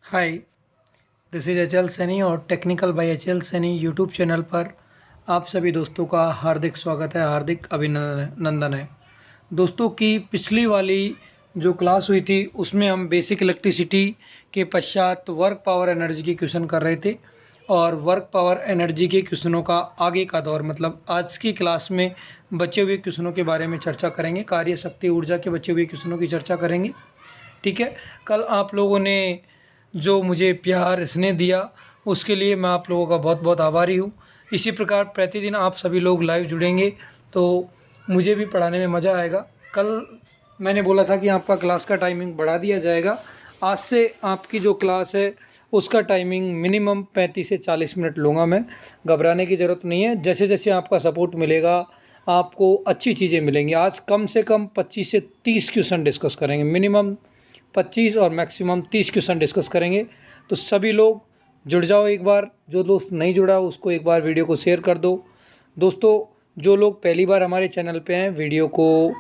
Hi, this is H L Saini और technical by H L Saini YouTube channel पर आप सभी दोस्तों का हार्दिक स्वागत है, हार्दिक अभिनंदन है। दोस्तों की पिछली वाली जो क्लास हुई थी उसमें हम बेसिक इलेक्ट्रिसिटी के पश्चात वर्क पावर एनर्जी के क्वेश्चन कर रहे थे और वर्क पावर एनर्जी के क्वेश्चनों का आगे का दौर मतलब आज की क्लास में बचे हुए क्वेश्चनों के बारे में चर्चा करेंगे। कार्य शक्ति ऊर्जा के बचे हुए क्वेश्चनों की चर्चा करेंगे। ठीक है, कल आप लोगों ने जो मुझे प्यार स्नेह दिया उसके लिए मैं आप लोगों का बहुत बहुत आभारी हूँ। इसी प्रकार प्रतिदिन आप सभी लोग लाइव जुड़ेंगे तो मुझे भी पढ़ाने में मज़ा आएगा। कल मैंने बोला था कि आपका क्लास का टाइमिंग बढ़ा दिया जाएगा। आज से आपकी जो क्लास है उसका टाइमिंग मिनिमम 35 से 40 मिनट लूँगा मैं। घबराने की ज़रूरत नहीं है, जैसे जैसे आपका सपोर्ट मिलेगा आपको अच्छी चीज़ें मिलेंगी। आज कम से कम 25 से 30 क्वेश्चन डिस्कस करेंगे, मिनिमम 25 और मैक्सिमम 30 क्वेश्चन डिस्कस करेंगे। तो सभी लोग जुड़ जाओ। एक बार जो दोस्त नहीं जुड़ा उसको एक बार वीडियो को शेयर कर दो। दोस्तों जो लोग पहली बार हमारे चैनल पे हैं वीडियो को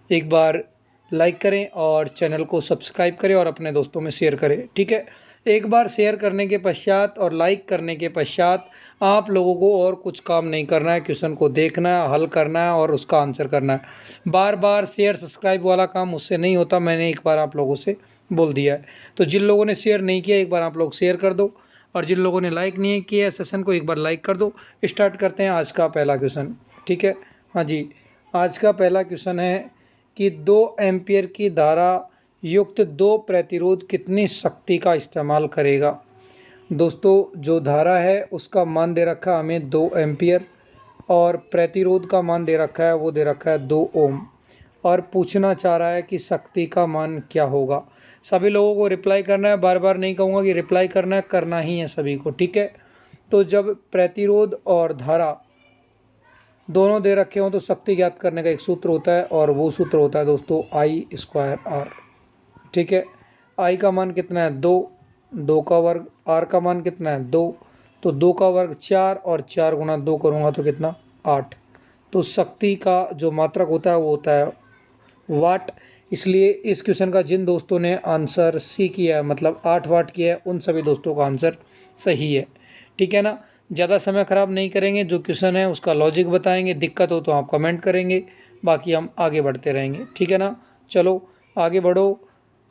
एक बार लाइक करें और चैनल को सब्सक्राइब करें और अपने दोस्तों में शेयर करें। ठीक है, एक बार शेयर करने के पश्चात और लाइक करने के पश्चात आप लोगों को और कुछ काम नहीं करना है, क्वेश्चन को देखना है, हल करना है और उसका आंसर करना है। बार बार शेयर सब्सक्राइब वाला काम मुझसे नहीं होता, मैंने एक बार आप लोगों से बोल दिया है। तो जिन लोगों ने शेयर नहीं किया एक बार आप लोग शेयर कर दो और जिन लोगों ने लाइक नहीं किया सेशन को एक बार लाइक कर दो। स्टार्ट करते हैं आज का पहला क्वेश्चन। ठीक है, हाँ जी, आज का पहला क्वेश्चन है कि 2 एम्पियर की धारा युक्त 2 प्रतिरोध कितनी शक्ति का इस्तेमाल करेगा। दोस्तों जो धारा है उसका मान दे रखा है हमें 2 एम्पियर और प्रतिरोध का मान दे रखा है वो दे रखा है 2 ओम और पूछना चाह रहा है कि शक्ति का मान क्या होगा। सभी लोगों को रिप्लाई करना है, बार बार नहीं कहूँगा कि रिप्लाई करना है, करना ही है सभी को। ठीक है, तो जब प्रतिरोध और धारा दोनों दे रखे हों तो शक्ति ज्ञात करने का एक सूत्र होता है और वो सूत्र होता है दोस्तों I²R। ठीक है, I का मान कितना है 2, 2 का वर्ग, R का मान कितना है 2, तो 2 का वर्ग 4 और 4 गुना 2 करूँगा तो कितना 8। तो शक्ति का जो मात्रक होता है वो होता है वाट। इसलिए इस क्वेश्चन का जिन दोस्तों ने आंसर सी किया है मतलब 8 वाट किया है उन सभी दोस्तों का आंसर सही है। ठीक है ना, ज़्यादा समय ख़राब नहीं करेंगे, जो क्वेश्चन है उसका लॉजिक बताएंगे, दिक्कत हो तो आप कमेंट करेंगे, बाकी हम आगे बढ़ते रहेंगे। ठीक है ना, चलो आगे बढ़ो।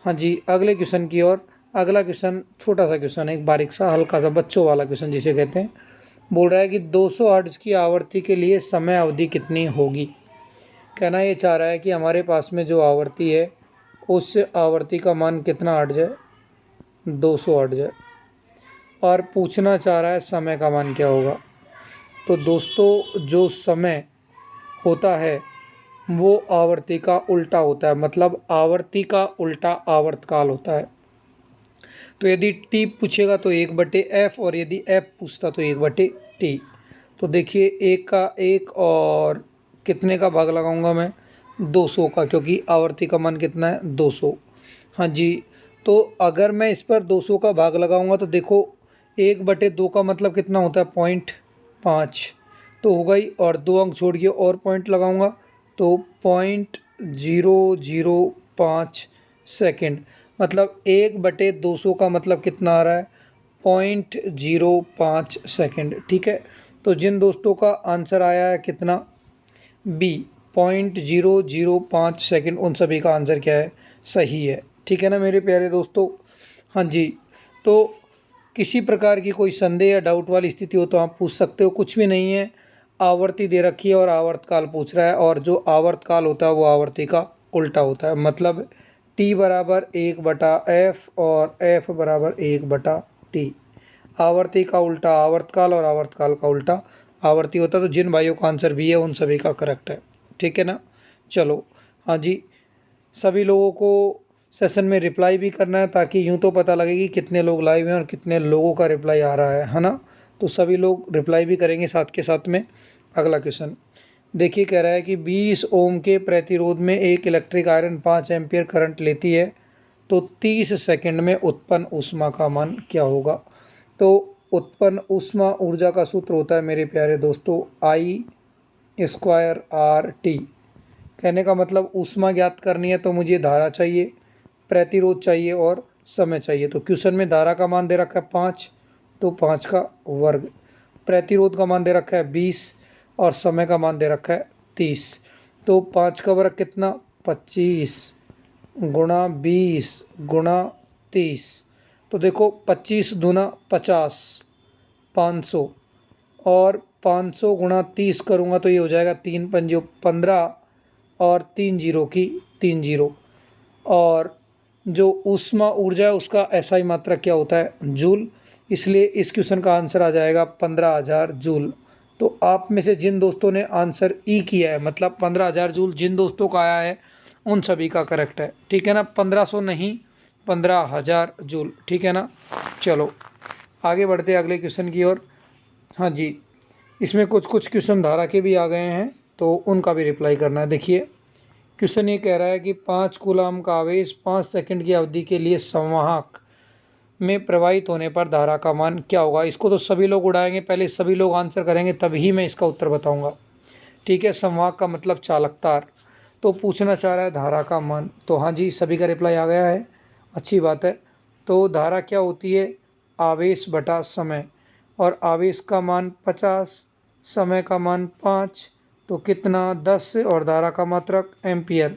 हाँ जी, अगले क्वेश्चन की ओर। अगला क्वेश्चन छोटा सा क्वेश्चन है, एक बारीक सा हल्का सा बच्चों वाला क्वेश्चन जिसे कहते हैं। बोल रहा है कि 200 हर्ट्ज की आवृत्ति के लिए समय अवधि कितनी होगी। कहना ये चाह रहा है कि हमारे पास में जो आवृत्ति है उस आवृत्ति का मान कितना हर्ट्ज है, 200 हर्ट्ज है और पूछना चाह रहा है समय का मान क्या होगा। तो दोस्तों जो समय होता है वो आवर्ती का उल्टा होता है, मतलब आवर्ती का उल्टा आवर्तकाल होता है। तो यदि टी पूछेगा तो 1/f और यदि f पूछता तो 1/t। तो देखिए एक का एक और कितने का भाग लगाऊंगा मैं 200 का, क्योंकि आवर्ती का मान कितना है 200। हाँ जी, तो अगर मैं इस पर 200 का भाग लगाऊंगा तो देखो 1/2 का मतलब कितना होता है 0.5 तो हो गई, और 2 अंक छोड़ के और पॉइंट लगाऊंगा तो 0.005 सेकेंड, मतलब 1/200 का मतलब कितना आ रहा है 0.05 सेकेंड। ठीक है, तो जिन दोस्तों का आंसर आया है कितना बी 0.005 सेकेंड, उन सभी का आंसर क्या है सही है। ठीक है ना मेरे प्यारे दोस्तों। हाँ जी, तो किसी प्रकार की कोई संदेह या डाउट वाली स्थिति हो तो आप पूछ सकते हो, कुछ भी नहीं है। आवर्ती दे रखी है और आवर्तकाल पूछ रहा है और जो आवर्तकाल होता है वो आवर्ती का उल्टा होता है, मतलब t बराबर 1/f और f बराबर 1/t। आवर्ती का उल्टा आवर्तकाल और आवर्तकाल का उल्टा आवर्ती होता है। तो जिन भाइयों का आंसर भी है उन सभी का करेक्ट है। ठीक है ना, चलो हाँ जी, सभी लोगों को सेशन में रिप्लाई भी करना है ताकि यूँ तो पता लगे कि कितने लोग लाइव हैं और कितने लोगों का रिप्लाई आ रहा है ना। तो सभी लोग रिप्लाई भी करेंगे साथ के साथ में। अगला क्वेश्चन देखिए, कह रहा है कि 20 ओम के प्रतिरोध में एक इलेक्ट्रिक आयरन 5 एम्पियर करंट लेती है तो 30 सेकंड में उत्पन्न ऊष्मा का मान क्या होगा। तो उत्पन्न ऊष्मा ऊर्जा का सूत्र होता है मेरे प्यारे दोस्तों I²RT। कहने का मतलब ऊष्मा ज्ञात करनी है तो मुझे धारा चाहिए, प्रतिरोध चाहिए और समय चाहिए। तो क्वेश्चन में धारा का मान दे रखा है 5, तो 5 का वर्ग, प्रतिरोध का मान दे रखा है 20 और समय का मान दे रखा है 30। तो 5 का वर्ग कितना, 25 गुणा 20 गुणा 30। तो देखो 25 दूना 50, 500, और 500 गुणा 30 करूँगा तो ये हो जाएगा 3 पंजो 15 और 3 जीरो की 3 जीरो। और जो ऊष्मा ऊर्जा है उसका एसआई मात्रा क्या होता है, जूल, इसलिए इस क्वेश्चन का आंसर आ जाएगा 15,000 जूल। तो आप में से जिन दोस्तों ने आंसर ई किया है, मतलब 15,000 जूल जिन दोस्तों का आया है उन सभी का करेक्ट है, ठीक है ना। 1500 नहीं, 15,000 जूल, ठीक है ना। चलो आगे बढ़ते अगले क्वेश्चन की ओर। हाँ जी, इसमें कुछ कुछ क्वेश्चन धारा के भी आ गए हैं, तो उनका भी रिप्लाई करना है। देखिए क्वेश्चन ये कह रहा है कि 5 कूलाम का आवेश 5 सेकंड की अवधि के लिए संवाहक में प्रवाहित होने पर धारा का मान क्या होगा। इसको तो सभी लोग उड़ाएंगे, पहले सभी लोग आंसर करेंगे तभी मैं इसका उत्तर बताऊंगा, ठीक है। संवाहक का मतलब चालक तार। तो पूछना चाह रहा है धारा का मान, तो हाँ जी सभी का रिप्लाई आ गया है, अच्छी बात है। तो धारा क्या होती है, आवेश बटा समय, और आवेश का मान 50, समय का मान 5, तो कितना 10, और धारा का मात्रक एम्पियर।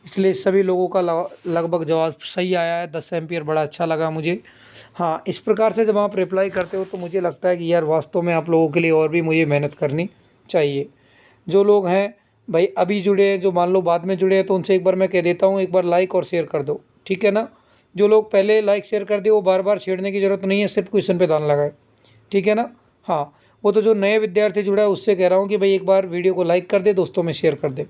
इसलिए सभी लोगों का लगभग जवाब सही आया है, 10 एम्पियर, बड़ा अच्छा लगा मुझे। हाँ, इस प्रकार से जब आप रिप्लाई करते हो तो मुझे लगता है कि यार वास्तव में आप लोगों के लिए और भी मुझे मेहनत करनी चाहिए। जो लोग हैं भाई अभी जुड़े हैं, जो मान लो बाद में जुड़े हैं, तो उनसे एक बार मैं कह देता हूँ, एक बार लाइक और शेयर कर दो, ठीक है ना। जो लोग पहले लाइक शेयर कर दिए वो बार बार छेड़ने की ज़रूरत नहीं है, सिर्फ क्वेश्चन पे ध्यान लगाए, ठीक है ना। हाँ, वो तो जो नए विद्यार्थी जुड़ा है उससे कह रहा हूँ कि भाई एक बार वीडियो को लाइक कर दे, दोस्तों में शेयर कर दे।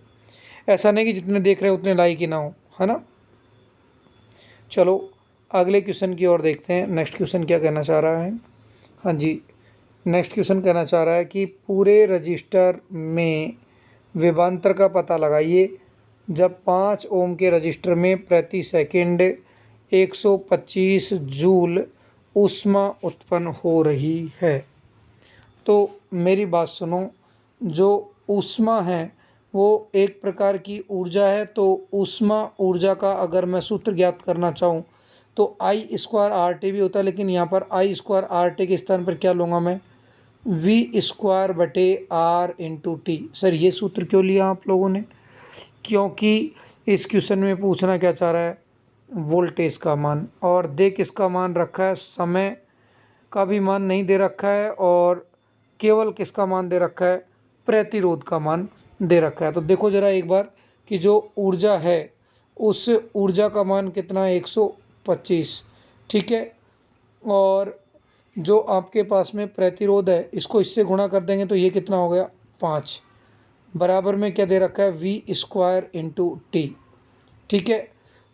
ऐसा नहीं कि जितने देख रहे हैं उतने लाइक ही ना हो, है ना। चलो अगले क्वेश्चन की ओर देखते हैं। नेक्स्ट क्वेश्चन क्या कहना चाह रहा है। हाँ जी, नेक्स्ट क्वेश्चन कहना चाह रहा है कि पूरे रजिस्टर में विभवांतर का पता लगाइए जब 5 ओम के रजिस्टर में प्रति सेकंड 125 जूल ऊष्मा उत्पन्न हो रही है। तो मेरी बात सुनो, जो ऊष्मा है वो एक प्रकार की ऊर्जा है। तो ऊष्मा ऊर्जा का अगर मैं सूत्र ज्ञात करना चाहूँ तो आई स्क्वायर आर टी भी होता है, लेकिन यहाँ पर आई स्क्वायर आर टी के स्थान पर क्या लूँगा मैं, वी स्क्वायर बटे आर इंटू टी। सर ये सूत्र क्यों लिया आप लोगों ने, क्योंकि इस क्वेश्चन में पूछना क्या चाह रहा है, वोल्टेज का मान, और दे किसका मान रखा है, समय का भी मान नहीं दे रखा है, और केवल किसका मान दे रखा है, प्रतिरोध का मान दे रखा है। तो देखो ज़रा एक बार कि जो ऊर्जा है उस ऊर्जा का मान कितना है, 125, ठीक है। और जो आपके पास में प्रतिरोध है इसको इससे गुणा कर देंगे तो ये कितना हो गया, 5, बराबर में क्या दे रखा है, वी स्क्वायर इंटू टी, ठीक है।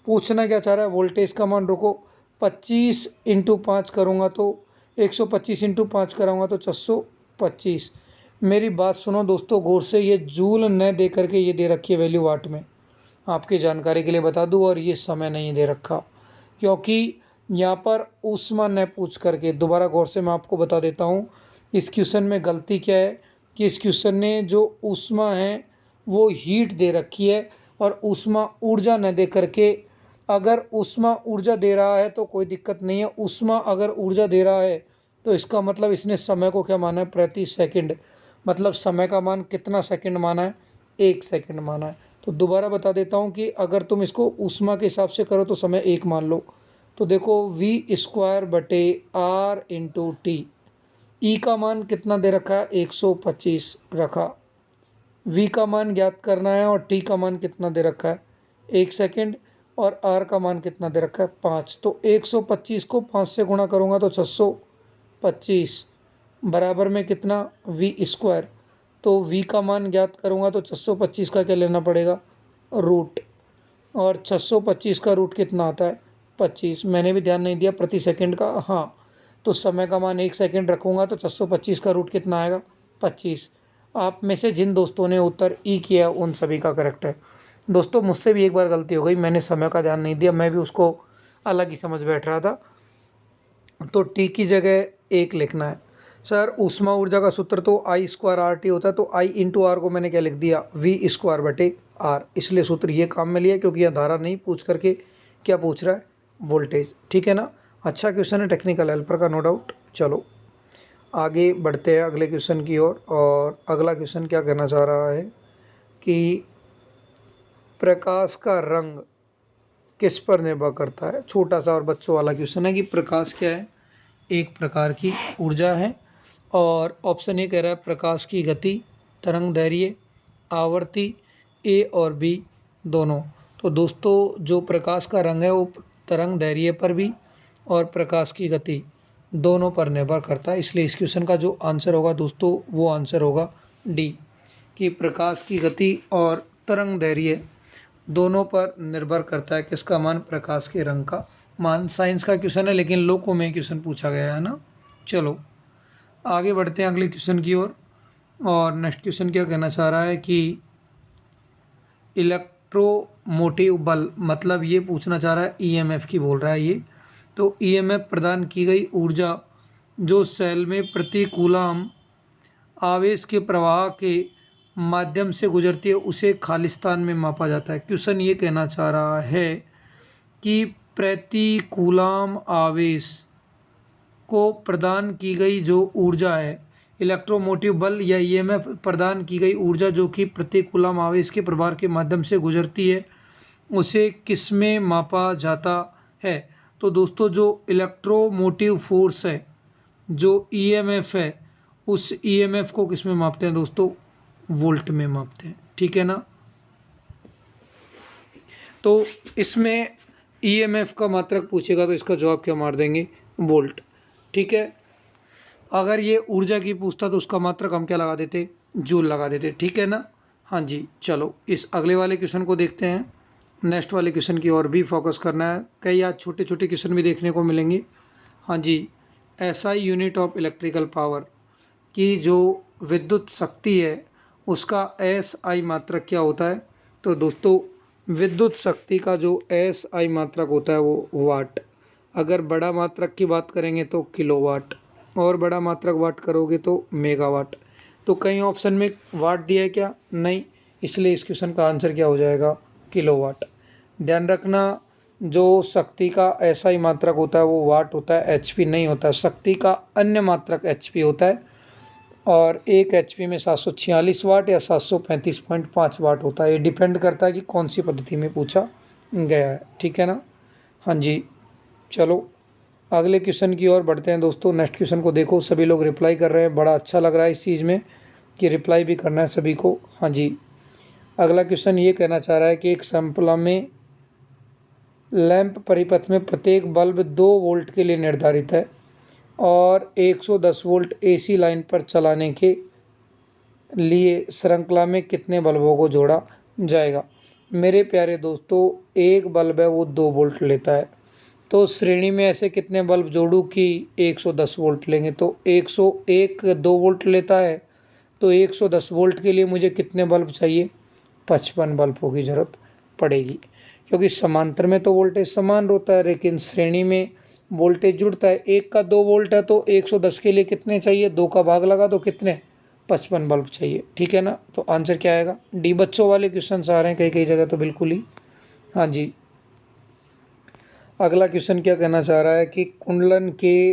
पूछना क्या चाह रहा है, वोल्टेज का मान, रुको 25 इंटू 5 करूँगा तो 125 इंटू 5 कराऊँगा तो 625। मेरी बात सुनो दोस्तों गौर से, ये जूल न दे करके ये दे रखी है वैल्यू वाट में, आपकी जानकारी के लिए बता दूं, और ये समय नहीं दे रखा, क्योंकि यहाँ पर ऊष्मा न पूछ करके, दोबारा गौर से मैं आपको बता देता हूँ इस क्वेश्चन में गलती क्या है कि इस क्वेश्चन ने जो ऊष्मा है वो हीट दे रखी है, और ऊष्मा ऊर्जा न दे करके, अगर ऊष्मा ऊर्जा दे रहा है तो कोई दिक्कत नहीं है, ऊष्मा अगर ऊर्जा दे रहा है तो इसका मतलब इसने समय को क्या माना है, प्रति सेकंड, मतलब समय का मान कितना सेकंड माना है, 1 सेकंड माना है। तो दोबारा बता देता हूँ कि अगर तुम इसको ऊष्मा के हिसाब से करो तो समय 1 मान लो, तो देखो वी स्क्वायर बटे आर इंटू टी, ई का मान कितना दे रखा है, 125 रखा, वी का मान ज्ञात करना है, और टी का मान कितना दे रखा है, 1 सेकंड, और आर का मान कितना दे रखा है, 5। तो 125 को 5 से गुणा करूँगा तो 625, बराबर में कितना, वी स्क्वायर। तो वी का मान ज्ञात करूँगा तो 625 का क्या लेना पड़ेगा, रूट, और 625 का रूट कितना आता है, 25। मैंने भी ध्यान नहीं दिया प्रति सेकंड का, हाँ। तो समय का मान 1 सेकंड रखूँगा तो 625 का रूट कितना आएगा, 25। आप में से जिन दोस्तों ने उत्तर ई किया उन सभी का करेक्ट है। दोस्तों मुझसे भी एक बार गलती हो गई, मैंने समय का ध्यान नहीं दिया, मैं भी उसको अलग ही समझ बैठ रहा था। तो टी की जगह 1 लिखना है। सर ऊष्मा ऊर्जा का सूत्र तो आई स्क्वायर आर टी होता है, तो आई इंटू आर को मैंने क्या लिख दिया, वी स्क्वायर बटे आर, इसलिए सूत्र ये काम में लिया, क्योंकि यह धारा नहीं पूछ करके क्या पूछ रहा है, वोल्टेज। ठीक है ना, अच्छा क्वेश्चन है, टेक्निकल हेल्पर का, नो डाउट। चलो आगे बढ़ते हैं अगले क्वेश्चन की ओर। और अगला क्वेश्चन क्या कहना चाह रहा है कि प्रकाश का रंग किस पर निर्भर करता है। छोटा सा और बच्चों वाला क्वेश्चन है कि प्रकाश क्या है, एक प्रकार की ऊर्जा है। और ऑप्शन ए कह रहा है प्रकाश की गति, तरंग दैर्घ्य, आवर्ती, ए और बी दोनों। तो दोस्तों जो प्रकाश का रंग है वो तरंग दैर्घ्य पर भी और प्रकाश की गति दोनों पर निर्भर करता है। इसलिए इस क्वेश्चन का जो आंसर होगा दोस्तों वो आंसर होगा डी, कि प्रकाश की गति और तरंग दैर्घ्य दोनों पर निर्भर करता है किसका मान, प्रकाश के रंग का मान। साइंस का क्वेश्चन है लेकिन लोको में क्वेश्चन पूछा गया है ना। चलो आगे बढ़ते हैं अगले क्वेश्चन की ओर। और नेक्स्ट क्वेश्चन क्या कहना चाह रहा है कि इलेक्ट्रोमोटिव बल, मतलब ये पूछना चाह रहा है ईएमएफ की बोल रहा है ये। तो ईएमएफ प्रदान की गई ऊर्जा जो सेल में प्रति कूलम आवेश के प्रवाह के माध्यम से गुजरती है उसे खालिस्तान में मापा जाता है। क्वेश्चन ये कहना चाह रहा है कि प्रति कूलम आवेश को प्रदान की गई जो ऊर्जा है, इलेक्ट्रोमोटिव बल या ईएमएफ प्रदान की गई ऊर्जा जो कि प्रति कूलम आवेश के प्रवाह के माध्यम से गुजरती है उसे किस में मापा जाता है। तो दोस्तों जो इलेक्ट्रोमोटिव फोर्स है, जो ईएमएफ है, उस ईएमएफ को किस में मापते हैं दोस्तों, वोल्ट में मापते हैं। ठीक है ना, तो इसमें ईएमएफ का मात्रक पूछेगा तो इसका जवाब क्या मार देंगे, वोल्ट। ठीक है, अगर ये ऊर्जा की पूछता तो उसका मात्रक हम क्या लगा देते, जूल लगा देते। ठीक है ना, हाँ जी। चलो इस अगले वाले क्वेश्चन को देखते हैं। नेक्स्ट वाले क्वेश्चन की ओर भी फोकस करना है, कई आज छोटे छोटे क्वेश्चन भी देखने को मिलेंगे। हाँ जी, SI unit of electrical power की जो विद्युत शक्ति है उसका एसआई मात्रक क्या होता है। तो दोस्तों विद्युत शक्ति का जो एसआई मात्रक होता है वो वाट। अगर बड़ा मात्रक की बात करेंगे तो किलोवाट, और बड़ा मात्रक वाट करोगे तो मेगावाट। तो कहीं ऑप्शन में वाट दिया है क्या, नहीं, इसलिए इस क्वेश्चन का आंसर क्या हो जाएगा, किलोवाट। ध्यान रखना जो शक्ति का एसआई मात्रक होता है वो वाट होता है, एचपी नहीं होता। शक्ति का अन्य मात्रक एचपी होता है और एक एचपी में 746 वाट या 735.5 वाट होता है। ये डिपेंड करता है कि कौन सी पद्धति में पूछा गया है। ठीक है ना, हाँ जी। चलो अगले क्वेश्चन की ओर बढ़ते हैं दोस्तों। नेक्स्ट क्वेश्चन को देखो, सभी लोग रिप्लाई कर रहे हैं, बड़ा अच्छा लग रहा है इस चीज़ में कि रिप्लाई भी करना है सभी को। हाँ जी, अगला क्वेश्चन ये कहना चाह रहा है कि एक श्रृंखला में लैंप परिपथ में प्रत्येक बल्ब 2 वोल्ट के लिए निर्धारित है और 110 वोल्ट एसी लाइन पर चलाने के लिए श्रृंखला में कितने बल्बों को जोड़ा जाएगा। मेरे प्यारे दोस्तों एक बल्ब है वो 2 वोल्ट लेता है, तो श्रेणी में ऐसे कितने बल्ब जोड़ूं कि 110 वोल्ट लेंगे। तो 101 2 वोल्ट लेता है, तो 110 वोल्ट के लिए मुझे कितने बल्ब चाहिए, 55 बल्बों की ज़रूरत पड़ेगी। क्योंकि समांतर में तो वोल्टेज समान होता है लेकिन श्रेणी में वोल्टेज जुड़ता है। एक का 2 वोल्ट है तो 110 के लिए कितने चाहिए, 2 का भाग लगा तो कितने, 55 बल्ब चाहिए। ठीक है ना, तो आंसर क्या आएगा, डी। बच्चों वाले क्वेश्चन आ रहे हैं कई कई जगह तो बिल्कुल ही। हाँ जी, अगला क्वेश्चन क्या कहना चाह रहा है कि कुंडलन के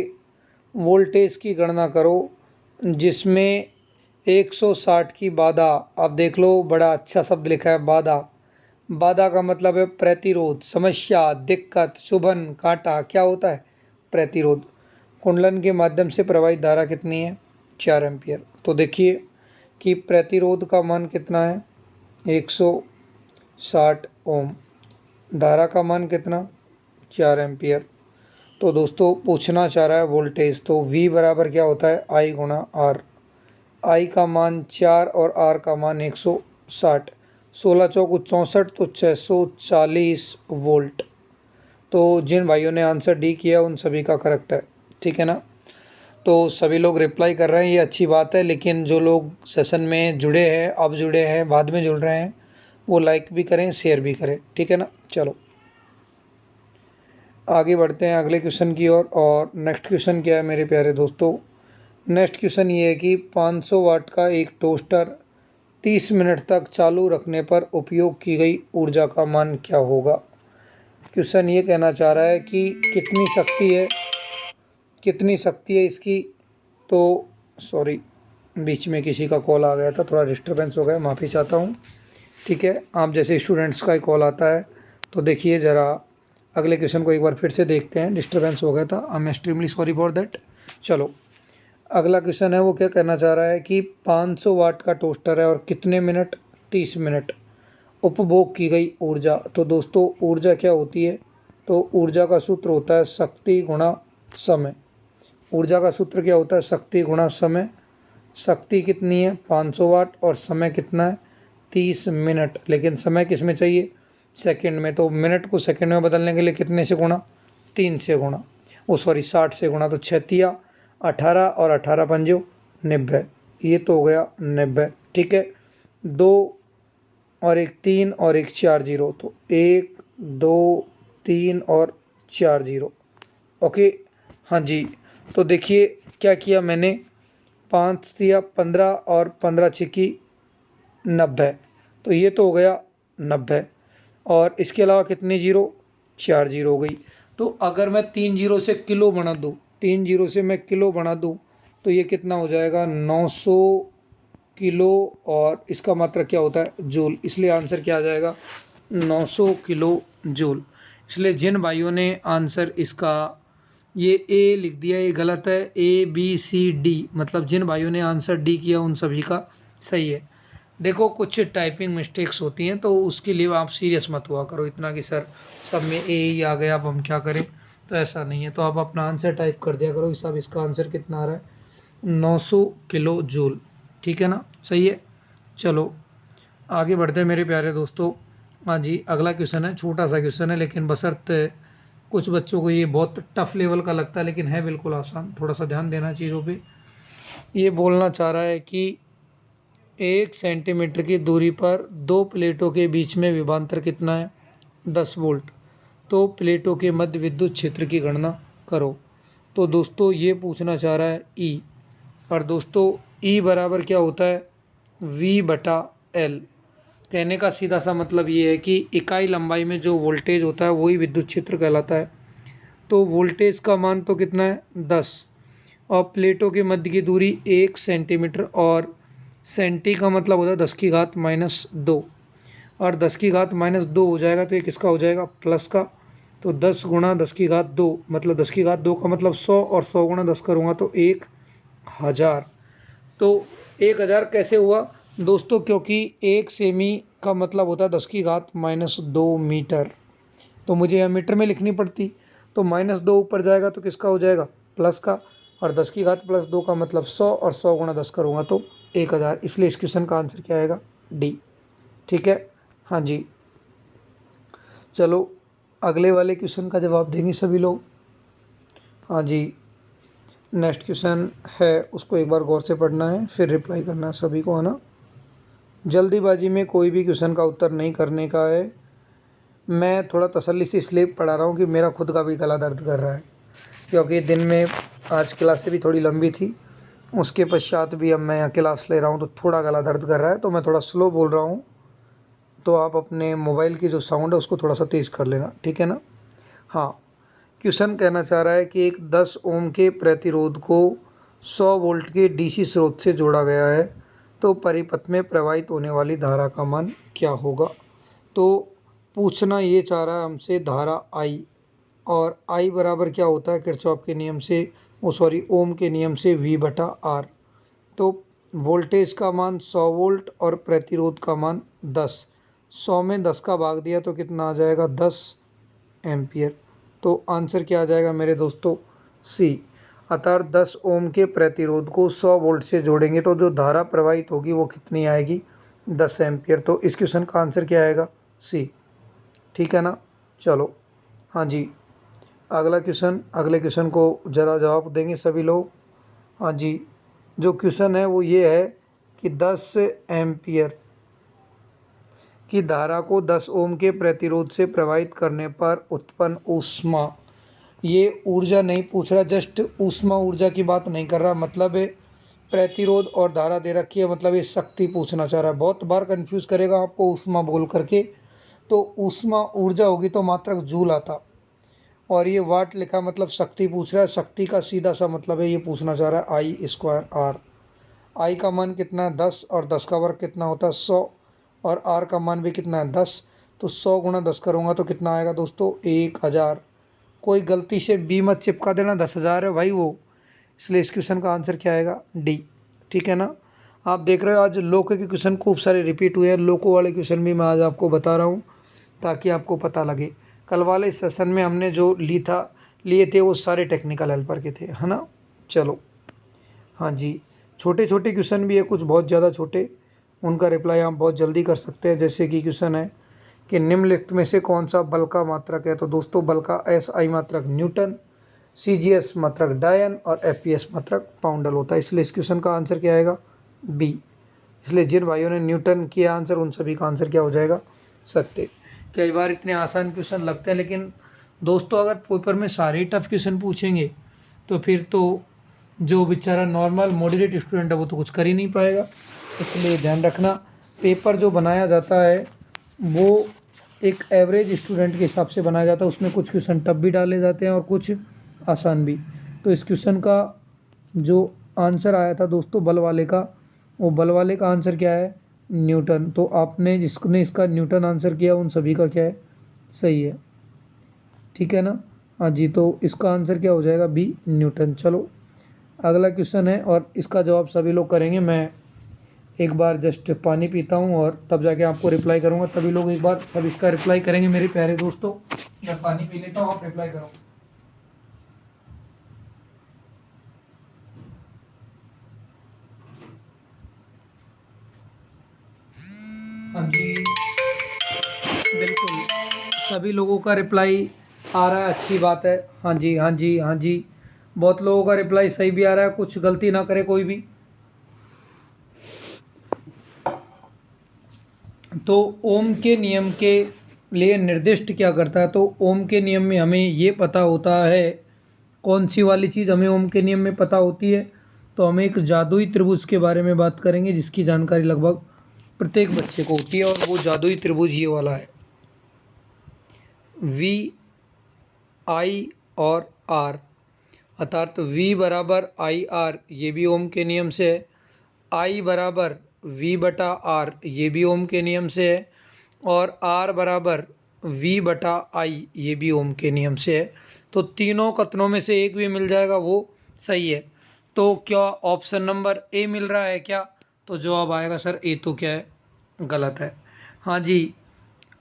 वोल्टेज की गणना करो जिसमें 160 की बाधा। आप देख लो बड़ा अच्छा शब्द लिखा है, बाधा। बाधा का मतलब है प्रतिरोध, समस्या, दिक्कत, चुभन, कांटा। क्या होता है, प्रतिरोध। कुंडलन के माध्यम से प्रवाहित धारा कितनी है, 4 एम्पियर। तो देखिए कि प्रतिरोध का मान कितना है, 160 ओम। धारा का मान कितना, 4 एम्पियर। तो दोस्तों पूछना चाह रहा है वोल्टेज, तो V बराबर क्या होता है, I गुणा R। I का मान 4 और R का मान 160, 16 चौक 64 तो 640 वोल्ट। तो जिन भाइयों ने आंसर डी किया उन सभी का करेक्ट है। ठीक है ना, तो सभी लोग रिप्लाई कर रहे हैं, ये अच्छी बात है। लेकिन जो लोग सेशन में जुड़े हैं, अब जुड़े हैं, बाद में जुड़ रहे हैं, वो लाइक भी करें, शेयर भी करें। ठीक है ना, चलो आगे बढ़ते हैं अगले क्वेश्चन की ओर। और नेक्स्ट क्वेश्चन क्या है मेरे प्यारे दोस्तों, नेक्स्ट क्वेश्चन ये है कि 500 वाट का एक टोस्टर 30 मिनट तक चालू रखने पर उपयोग की गई ऊर्जा का मान क्या होगा। क्वेश्चन ये कहना चाह रहा है कि कितनी शक्ति है इसकी। तो सॉरी, बीच में किसी का कॉल आ गया था, थोड़ा डिस्टर्बेंस हो गया, माफ़ी चाहता हूँ। ठीक है, आप जैसे स्टूडेंट्स का ही कॉल आता है तो देखिए ज़रा अगले क्वेश्चन को एक बार फिर से देखते हैं। डिस्टर्बेंस हो गया था, I am extremely sorry for that. चलो, अगला क्वेश्चन है वो क्या कहना चाह रहा है कि 500 वाट का टोस्टर है और कितने मिनट, 30 मिनट उपभोग की गई ऊर्जा। तो दोस्तों ऊर्जा क्या होती है, तो ऊर्जा का सूत्र होता है शक्ति गुणा समय। ऊर्जा का सूत्र क्या होता है, शक्ति गुणा समय। शक्ति कितनी है 500 वाट और समय कितना है 30 मिनट, लेकिन समय किस में चाहिए, सेकंड में। तो मिनट को सेकंड में बदलने के लिए कितने से गुणा, 3 से गुणा, 60 से गुणा। तो 6 18 और 18 पंजो 90, ये तो हो गया 90। ठीक है, 2 और 1 3 और 1 4 0, तो 1 2 3 और 4 0। ओके, हाँ जी। तो देखिए क्या किया मैंने, 5 दिया 15 और 15 छिकी 90, तो ये तो हो गया 90। और इसके अलावा कितनी जीरो, 4 जीरो हो गई। तो अगर मैं 3 जीरो से किलो बना दूँ, 3 जीरो से मैं किलो बना दूँ तो ये कितना हो जाएगा 900 किलो, और इसका मात्रक क्या होता है जूल, इसलिए आंसर क्या आ जाएगा 900 किलो जूल। इसलिए जिन भाइयों ने आंसर इसका ये ए लिख दिया ये गलत है, ABCD, मतलब जिन भाइयों ने आंसर डी किया उन सभी का सही है। देखो कुछ टाइपिंग मिस्टेक्स होती हैं तो उसके लिए आप सीरियस मत हुआ करो इतना कि सर सब में ए ही आ गया अब हम क्या करें, तो ऐसा नहीं है। तो आप अपना आंसर टाइप कर दिया करो, हिसाब इसका आंसर कितना आ रहा है 900 किलो जूल। ठीक है ना, सही है। चलो आगे बढ़ते हैं मेरे प्यारे दोस्तों। हाँ जी, अगला क्वेश्चन है, छोटा सा क्वेश्चन है लेकिन बशर्ते कुछ बच्चों को ये बहुत टफ लेवल का लगता है, लेकिन है बिल्कुल आसान, थोड़ा सा ध्यान देना चीज़ों पे। ये बोलना चाह रहा है कि 1 सेंटीमीटर की दूरी पर 2 प्लेटों के बीच में विभवांतर कितना है 10 वोल्ट। तो प्लेटों के मध्य विद्युत क्षेत्र की गणना करो। तो दोस्तों ये पूछना चाह रहा है ई, और दोस्तों ई बराबर क्या होता है V/L। कहने का सीधा सा मतलब ये है कि इकाई लंबाई में जो वोल्टेज होता है वही विद्युत क्षेत्र कहलाता है। तो वोल्टेज का मान तो कितना है 10, और प्लेटों के मध्य की दूरी 1 सेंटीमीटर, और सेंटी का मतलब होता है 10⁻², और 10⁻² हो जाएगा तो ये किसका हो जाएगा प्लस का। तो 10 गुणा 10⁻² मतलब 10⁻² का मतलब 100, और 100 गुणा 10 करूँगा तो 1000। तो 1000 कैसे हुआ दोस्तों, क्योंकि 1 सेमी का मतलब होता है 10⁻² मीटर, तो मुझे यह मीटर में लिखनी पड़ती। तो -2 ऊपर जाएगा तो किसका हो जाएगा प्लस का, और 10⁻+2 का मतलब 100, और 100 गुणा 10 करूँगा तो 1000। इसलिए इस क्वेश्चन का आंसर क्या आएगा डी। ठीक है, हाँ जी। चलो अगले वाले क्वेश्चन का जवाब देंगे सभी लोग। हाँ जी, नेक्स्ट क्वेश्चन है उसको एक बार गौर से पढ़ना है फिर रिप्लाई करना है सभी को, है ना। जल्दीबाजी में कोई भी क्वेश्चन का उत्तर नहीं करने का है। मैं थोड़ा तसल्ली से इसलिए पढ़ा रहा हूँ कि मेरा खुद का भी गला दर्द कर रहा है, क्योंकि दिन में आज क्लासें भी थोड़ी लंबी थी, उसके पश्चात भी अब मैं यहाँ क्लास ले रहा हूँ तो थोड़ा गला दर्द कर रहा है, तो मैं थोड़ा स्लो बोल रहा हूँ। तो आप अपने मोबाइल की जो साउंड है उसको थोड़ा सा तेज़ कर लेना, ठीक है ना। हाँ, क्वेश्चन कहना चाह रहा है कि एक 10 ओम के प्रतिरोध को 100 वोल्ट के डीसी स्रोत से जोड़ा गया है, तो परिपथ में प्रवाहित होने वाली धारा का मान क्या होगा। तो पूछना ये चाह रहा है हमसे धारा आई, और आई बराबर क्या होता है किरचॉफ के नियम से, ओम के नियम से V/R। तो वोल्टेज का मान 100 वोल्ट और प्रतिरोध का मान 10, 100 में 10 का भाग दिया तो कितना आ जाएगा 10 एम्पियर। तो आंसर क्या आ जाएगा मेरे दोस्तों सी। अतः 10 ओम के प्रतिरोध को 100 वोल्ट से जोड़ेंगे तो जो धारा प्रवाहित होगी वो कितनी आएगी 10 एम्पियर। तो इस क्वेश्चन का आंसर क्या आएगा सी। ठीक है ना। चलो हाँ जी, अगले क्वेश्चन को ज़रा जवाब देंगे सभी लोग। हाँ जी, जो क्वेश्चन है वो ये है कि 10 एम्पियर की धारा को 10 ओम के प्रतिरोध से प्रवाहित करने पर उत्पन्न ऊष्मा, ये ऊर्जा नहीं पूछ रहा, जस्ट ऊष्मा ऊर्जा की बात नहीं कर रहा, मतलब प्रतिरोध और धारा दे रखी है, मतलब ये शक्ति पूछना चाह रहा है। बहुत बार कंफ्यूज करेगा आपको ऊष्मा बोल करके, दोस्तों ऊष्मा ऊर्जा होगी तो मात्रक जूल आता, और ये वाट लिखा मतलब शक्ति पूछ रहा है। शक्ति का सीधा सा मतलब है, ये पूछना चाह रहा है आई स्क्वायर आर। आई का मान कितना है 10, और 10 का वर्ग कितना होता है 100, और आर का मान भी कितना है 10। तो 100 गुणा 10 करूँगा तो कितना आएगा दोस्तों 1000। कोई गलती से बी मत चिपका देना, 10,000 है भाई वो, इसलिए इस क्वेश्चन का आंसर क्या आएगा डी। ठीक है ना। आप देख रहे हो आज लोको के क्वेश्चन खूब सारे रिपीट हुए हैं, लोको वाले क्वेश्चन भी मैं आज आपको बता रहा हूँ ताकि आपको पता लगे। कल वाले सेशन में हमने जो लिए थे वो सारे टेक्निकल हेल्पर के थे, है ना। चलो हाँ जी, छोटे छोटे क्वेश्चन भी है, कुछ बहुत ज़्यादा छोटे, उनका रिप्लाई आप बहुत जल्दी कर सकते हैं। जैसे कि क्वेश्चन है कि निम्नलिखित में से कौन सा बल का मात्रक है। तो दोस्तों बल का SI मात्रक न्यूटन, CGS मात्रक डायन और FPS मात्रक पाउंडल होता है, इसलिए इस क्वेश्चन का आंसर क्या आएगा बी। इसलिए जिन भाइयों ने न्यूटन किया आंसर उन सभी का आंसर क्या हो जाएगा सत्य। कई बार इतने आसान क्वेश्चन लगते हैं, लेकिन दोस्तों अगर पेपर में सारे ही टफ क्वेश्चन पूछेंगे तो फिर तो जो बेचारा नॉर्मल मॉडरेट स्टूडेंट है वो तो कुछ कर ही नहीं पाएगा। इसलिए ध्यान रखना, पेपर जो बनाया जाता है वो एक एवरेज स्टूडेंट के हिसाब से बनाया जाता है, उसमें कुछ क्वेश्चन टफ भी डाले जाते हैं और कुछ आसान भी। तो इस क्वेश्चन का जो आंसर आया था दोस्तों बल वाले का, वो बल वाले का आंसर क्या है न्यूटन। तो आपने जिसने इसका न्यूटन आंसर किया उन सभी का क्या है सही है। ठीक है ना। हाँ जी, तो इसका आंसर क्या हो जाएगा बी न्यूटन। चलो अगला क्वेश्चन है और इसका जवाब सभी लोग करेंगे। मैं एक बार जस्ट पानी पीता हूँ और तब जाके आपको रिप्लाई करूँगा, तभी लोग एक बार सब इसका रिप्लाई करेंगे। मेरे प्यारे दोस्तों मैं पानी पी लेता हूँ, आप रिप्लाई करो। हाँ जी बिल्कुल, सभी लोगों का रिप्लाई आ रहा है, अच्छी बात है। हाँ जी हाँ जी हाँ जी, बहुत लोगों का रिप्लाई सही भी आ रहा है, कुछ गलती ना करे कोई भी। तो ओम के नियम के लिए निर्दिष्ट क्या करता है। तो ओम के नियम में हमें ये पता होता है, कौन सी वाली चीज़ हमें ओम के नियम में पता होती है। तो हम एक जादुई त्रिभुज के बारे में बात करेंगे जिसकी जानकारी लगभग प्रत्येक बच्चे को होती है, और वो जादुई त्रिभुज ये वाला है VI और R। अर्थात V बराबर IR ये भी ओम के नियम से है, I बराबर V बटा R ये भी ओम के नियम से है, और R बराबर V बटा I ये भी ओम के नियम से है। तो तीनों कथनों में से एक भी मिल जाएगा वो सही है। तो क्या ऑप्शन नंबर ए मिल रहा है क्या। तो जवाब आएगा सर ए, तो क्या है गलत है। हाँ जी,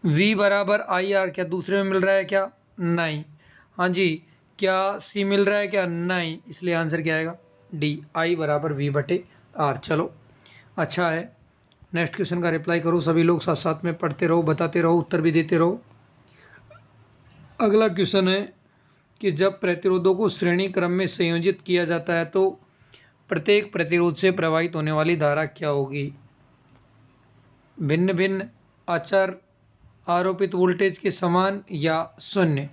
V बराबर IR क्या दूसरे में मिल रहा है क्या नहीं। हाँ जी, क्या सी मिल रहा है क्या नहीं, इसलिए आंसर क्या आएगा डी I बराबर V बटे R। चलो अच्छा है, नेक्स्ट क्वेश्चन का रिप्लाई करो सभी लोग, साथ साथ में पढ़ते रहो, बताते रहो, उत्तर भी देते रहो। अगला क्वेश्चन है कि जब प्रतिरोधों को श्रेणी क्रम में संयोजित किया जाता है तो प्रत्येक प्रतिरोध से प्रवाहित होने वाली धारा क्या होगी। भिन्न भिन्न, अचर, आरोपित वोल्टेज के समान या शून्य।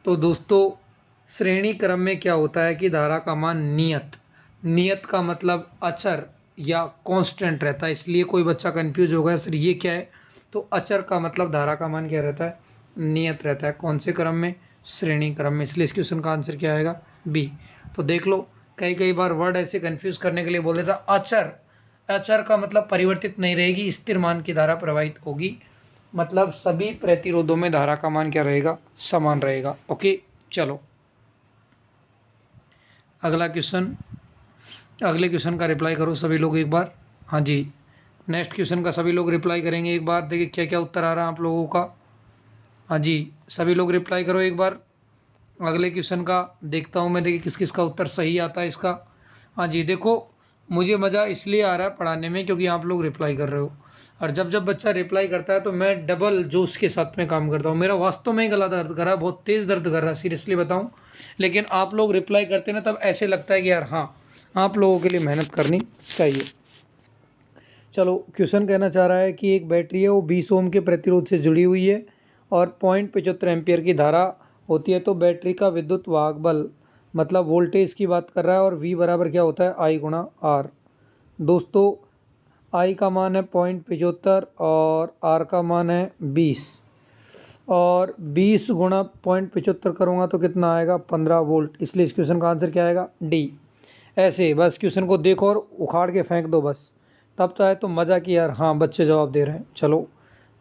तो दोस्तों श्रेणी क्रम में क्या होता है कि धारा का मान नियत का मतलब अचर या कांस्टेंट रहता है, इसलिए कोई बच्चा कंफ्यूज होगा सर ये क्या है। तो अचर का मतलब धारा का मान क्या रहता है नियत रहता है। कौन से क्रम में श्रेणी क्रम में, इसलिए इस क्वेश्चन का आंसर क्या आएगा बी। तो देख लो कई बार वर्ड ऐसे कंफ्यूज करने के लिए बोल देता अचर का मतलब परिवर्तित नहीं रहेगी, स्थिर मान की धारा प्रवाहित होगी, मतलब सभी प्रतिरोधों में धारा का मान क्या रहेगा समान रहेगा। ओके चलो अगले क्वेश्चन का रिप्लाई करो सभी लोग एक बार। हाँ जी, नेक्स्ट क्वेश्चन का सभी लोग रिप्लाई करेंगे एक बार, देखिए क्या क्या उत्तर आ रहा है आप लोगों का। हाँ जी सभी लोग रिप्लाई करो एक बार अगले क्वेश्चन का, देखता हूँ मैं देखिए किस किस का उत्तर सही आता है इसका। हाँ जी देखो मुझे मज़ा इसलिए आ रहा है पढ़ाने में क्योंकि आप लोग रिप्लाई कर रहे हो, और जब बच्चा रिप्लाई करता है तो मैं डबल जोश के साथ में काम करता हूँ। मेरा वास्तव में ही गला दर्द कर रहा है, बहुत तेज़ दर्द कर रहा है सीरियसली बताऊँ, लेकिन आप लोग रिप्लाई करते ना तब ऐसे लगता है कि यार हाँ आप लोगों के लिए मेहनत करनी चाहिए। चलो क्वेश्चन कहना चाह रहा है कि एक बैटरी है वो 20 ओम के प्रतिरोध से जुड़ी हुई है और 0.75 एम्पियर की धारा होती है। तो बैटरी का विद्युत वाहक बल मतलब वोल्टेज की बात कर रहा है, और V बराबर क्या होता है I गुणा R। दोस्तों I का मान है 0.75 और R का मान है 20। और 20 गुणा 0.75 करूँगा तो कितना आएगा 15 वोल्ट। इसलिए इस क्वेश्चन का आंसर क्या आएगा डी। ऐसे बस क्वेश्चन को देखो और उखाड़ के फेंक दो बस, तब तो आए तो मज़ा कि यार हाँ बच्चे जवाब दे रहे हैं। चलो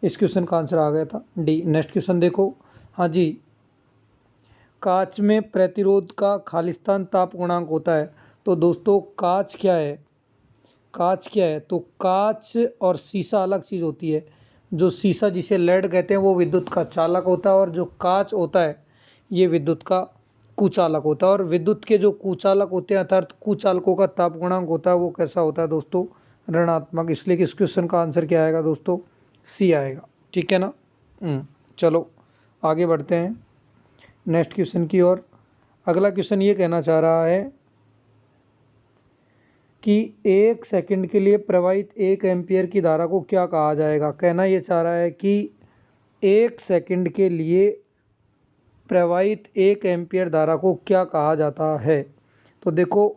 इस क्वेश्चन का आंसर आ गया था डी। नेक्स्ट क्वेश्चन देखो। हाँ जी, कांच में प्रतिरोध का खालिस्तान ताप गुणांक होता है। तो दोस्तों कांच क्या है, कांच क्या है, तो कांच और शीशा अलग चीज़ होती है। जो शीशा जिसे लेड कहते हैं वो विद्युत का चालक होता है, और जो कांच होता है ये विद्युत का कुचालक होता है। और विद्युत के जो कुचालक होते हैं अर्थात कुचालकों का ताप गुणांक होता है वो कैसा होता है दोस्तों, ऋणात्मक। इसलिए कि इस क्वेश्चन का आंसर क्या आएगा दोस्तों, सी आएगा। ठीक है ना। चलो आगे बढ़ते हैं नेक्स्ट क्वेश्चन की ओर। अगला क्वेश्चन ये कहना चाह रहा है कि 1 सेकंड के लिए प्रवाहित 1 एम्पियर की धारा को क्या कहा जाएगा। कहना ये चाह रहा है कि 1 सेकंड के लिए प्रवाहित 1 एम्पियर धारा को क्या कहा जाता है। तो देखो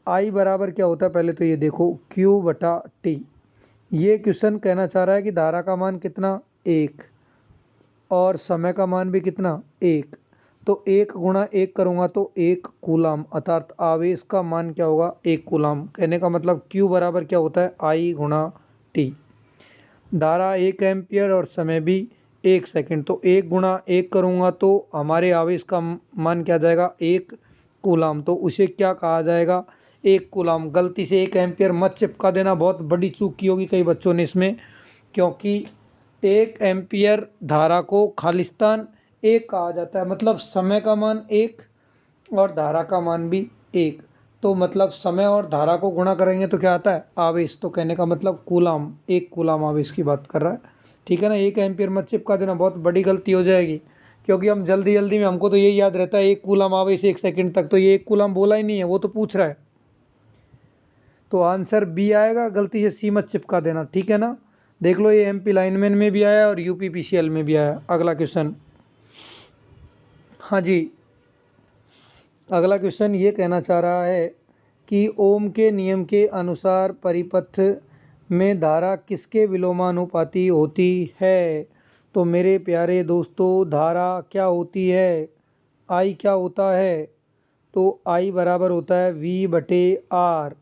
आई बराबर क्या होता है, पहले तो ये देखो Q/T। ये क्वेश्चन कहना चाह रहा है कि धारा का मान कितना 1 और समय का मान भी कितना 1। तो 1 × 1 करूँगा तो 1 कूलाम, अर्थात आवेश का मान क्या होगा 1 कूलाम। कहने का मतलब Q बराबर क्या होता है I/T। धारा 1 एम्पियर और समय भी 1 सेकंड। तो 1 × 1 करूँगा तो हमारे आवेश का मान क्या जाएगा 1 कूलाम। तो उसे क्या कहा जाएगा 1 कूलाम। गलती से 1 एम्पियर मत चिपका देना, बहुत बड़ी चूक की होगी कई बच्चों ने इसमें, क्योंकि 1 एम्पियर धारा को खालिस्तान 1 कहा जाता है। मतलब समय का मान 1 और धारा का मान भी 1। तो मतलब समय और धारा को गुणा करेंगे तो क्या आता है आवेश। तो कहने का मतलब कूलाम, 1 कूलाम आवेश की बात कर रहा है। ठीक है ना। 1 एम्पियर मत चिपका देना, बहुत बड़ी गलती हो जाएगी, क्योंकि हम जल्दी जल्दी में हमको तो यही याद रहता है 1 कूलाम आवेश 1 सेकंड तक। तो ये 1 कूलाम बोला ही नहीं है, वो तो पूछ रहा है। तो आंसर बी आएगा, गलती से सी मत चिपका देना। ठीक है ना। देख लो ये MP लाइनमैन में भी आया और UPPCL में भी आया। अगला क्वेश्चन। हाँ जी, अगला क्वेश्चन ये कहना चाह रहा है कि ओम के नियम के अनुसार परिपथ में धारा किसके विलोमानुपाती होती है। तो मेरे प्यारे दोस्तों धारा क्या होती है, आई क्या होता है, तो आई बराबर होता है V/R।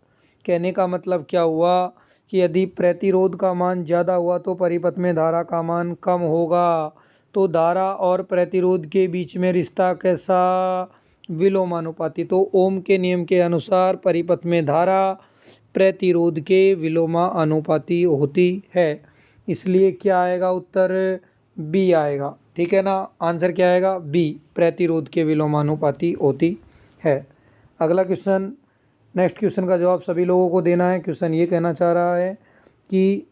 कहने का मतलब क्या हुआ कि यदि प्रतिरोध का मान ज़्यादा हुआ तो परिपथ में धारा का मान कम होगा। तो धारा और प्रतिरोध के बीच में रिश्ता कैसा, विलोमानुपाती। तो ओम के नियम के अनुसार परिपथ में धारा प्रतिरोध के विलोमानुपाती होती है। इसलिए क्या आएगा उत्तर बी आएगा। ठीक है ना। आंसर क्या आएगा बी, प्रतिरोध के विलोमानुपाती होती है। अगला क्वेश्चन, नेक्स्ट क्वेश्चन का जवाब सभी लोगों को देना है। क्वेश्चन ये कहना चाह रहा है कि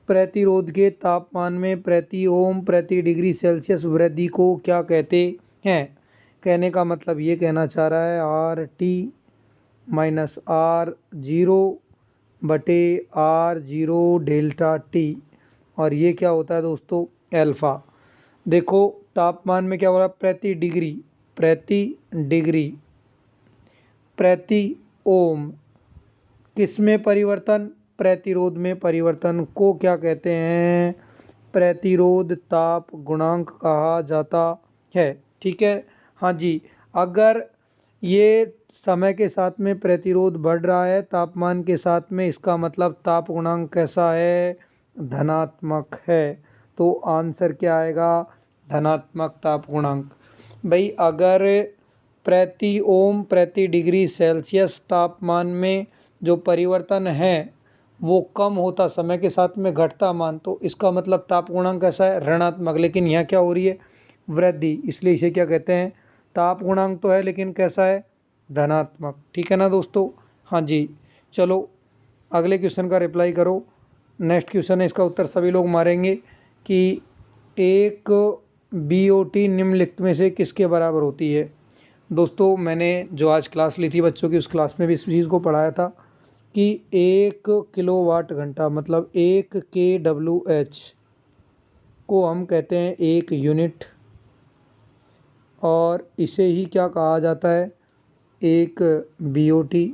प्रतिरोध के तापमान में प्रति ओम प्रति डिग्री सेल्सियस वृद्धि को क्या कहते हैं। कहने का मतलब ये कहना चाह रहा है RT - R0/R0 ΔT। और ये क्या होता है दोस्तों अल्फ़ा। देखो तापमान में क्या हो रहा है प्रति डिग्री, प्रति डिग्री, प्रति ओम, किस में परिवर्तन, प्रतिरोध में परिवर्तन को क्या कहते हैं, प्रतिरोध ताप गुणांक कहा जाता है। ठीक है। हाँ जी, अगर ये समय के साथ में प्रतिरोध बढ़ रहा है तापमान के साथ में, इसका मतलब ताप गुणांक कैसा है, धनात्मक है। तो आंसर क्या आएगा धनात्मक ताप गुणांक। भाई अगर प्रति ओम प्रति डिग्री सेल्सियस तापमान में जो परिवर्तन है वो कम होता, समय के साथ में घटता मान, तो इसका मतलब ताप गुणांक कैसा है ऋणात्मक। लेकिन यहाँ क्या हो रही है वृद्धि, इसलिए इसे क्या कहते हैं ताप गुणांक तो है लेकिन कैसा है धनात्मक। ठीक है ना दोस्तों। हाँ जी, चलो अगले क्वेश्चन का रिप्लाई करो। नेक्स्ट क्वेश्चन है, इसका उत्तर सभी लोग मारेंगे कि एक BOT निम्नलिखित में से किसके बराबर होती है। दोस्तों मैंने जो आज क्लास ली थी बच्चों की, उस क्लास में भी इस चीज़ को पढ़ाया था कि 1 किलोवाट घंटा मतलब 1 kWh को हम कहते हैं 1 यूनिट, और इसे ही क्या कहा जाता है एक BOT,